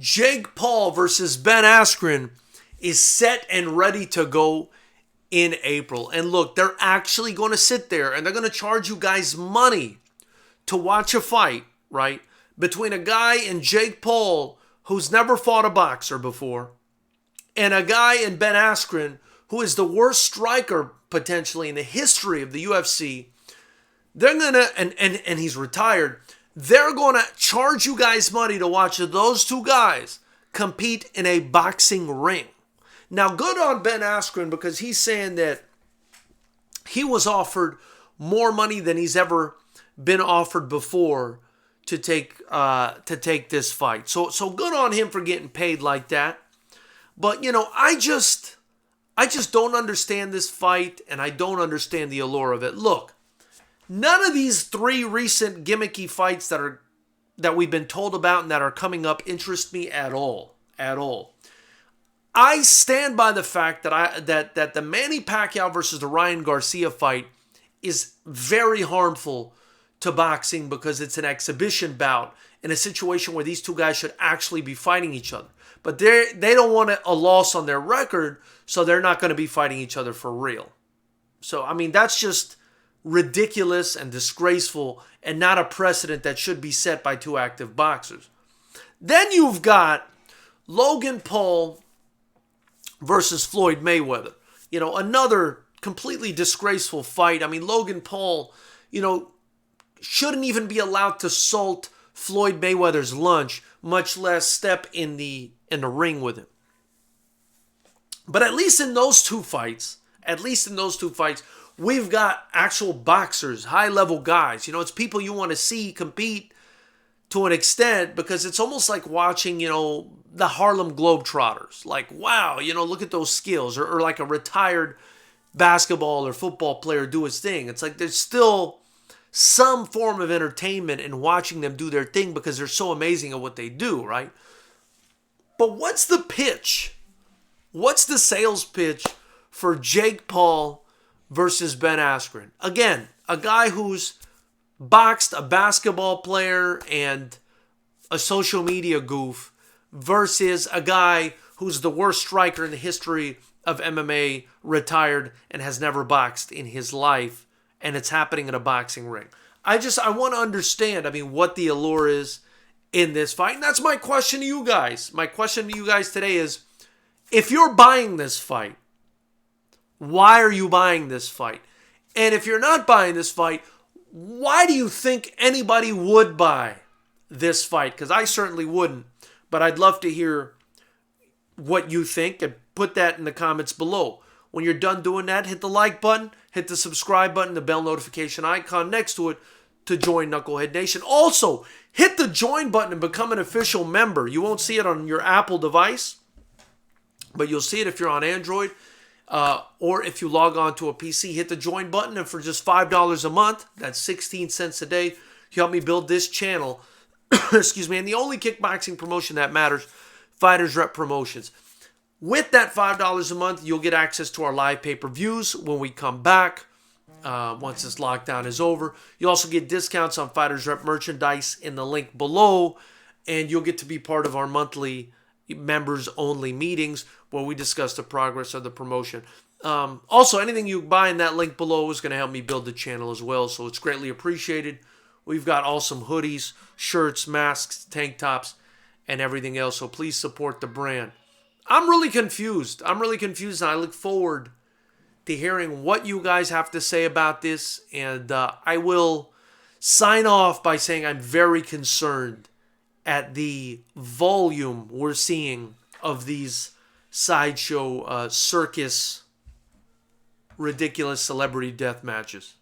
Jake Paul versus Ben Askren is set and ready to go in April. And look, they're actually going to sit there and they're going to charge you guys money to watch a fight, right? Between a guy in Jake Paul who's never fought a boxer before and a guy in Ben Askren who is the worst striker potentially in the history of the UFC. They're going to, and he's retired, they're going to charge you guys money to watch those two guys compete in a boxing ring. Now, good on Ben Askren because he's saying that he was offered more money than he's ever been offered before to take this fight. So good on him for getting paid like that. But you know, I just don't understand this fight, and I don't understand the allure of it. Look, none of these three recent gimmicky fights that we've been told about and that are coming up interest me at all. At all. I stand by the fact that the Manny Pacquiao versus the Ryan Garcia fight is very harmful to boxing because it's an exhibition bout in a situation where these two guys should actually be fighting each other. But they don't want a loss on their record, so they're not going to be fighting each other for real. So, I mean, that's just ridiculous and disgraceful and not a precedent that should be set by two active boxers. Then you've got Logan Paul versus Floyd Mayweather. You know, another completely disgraceful fight. I mean, Logan Paul, you know, shouldn't even be allowed to salt Floyd Mayweather's lunch, much less step in the ring with him. But at least in those two fights, we've got actual boxers, high-level guys. You know, it's people you want to see compete to an extent because it's almost like watching, you know, the Harlem Globetrotters. Like, wow, you know, look at those skills. Or like a retired basketball or football player do his thing. It's like there's still some form of entertainment in watching them do their thing because they're so amazing at what they do, right? But what's the pitch? What's the sales pitch for Jake Paul versus Ben Askren? Again, a guy who's boxed a basketball player and a social media goof versus a guy who's the worst striker in the history of MMA, retired, and has never boxed in his life, and it's happening in a boxing ring. I want to understand, what the allure is in this fight. And that's my question to you guys. My question to you guys today is, if you're buying this fight, why are you buying this fight? And if you're not buying this fight, why do you think anybody would buy this fight? Because I certainly wouldn't. But I'd love to hear what you think and put that in the comments below. When you're done doing that, hit the like button, hit the subscribe button, the bell notification icon next to it to join Knucklehead Nation. Also, hit the join button and become an official member. You won't see it on your Apple device, but you'll see it if you're on Android. Or if you log on to a PC, hit the join button, and for just $5 a month, that's 16 cents a day, you help me build this channel. Excuse me. And the only kickboxing promotion that matters, FightersRep Promotions. With that $5 a month, you'll get access to our live pay-per-views when we come back, once this lockdown is over. You also get discounts on FightersRep merchandise in the link below, and you'll get to be part of our monthly members-only meetings where we discuss the progress of the promotion. Also, anything you buy in that link below is going to help me build the channel as well, so it's greatly appreciated. We've got awesome hoodies, shirts, masks, tank tops, and everything else, so please support the brand. I'm really confused. And I look forward to hearing what you guys have to say about this, and I will sign off by saying I'm very concerned at the volume we're seeing of these sideshow circus ridiculous celebrity death matches.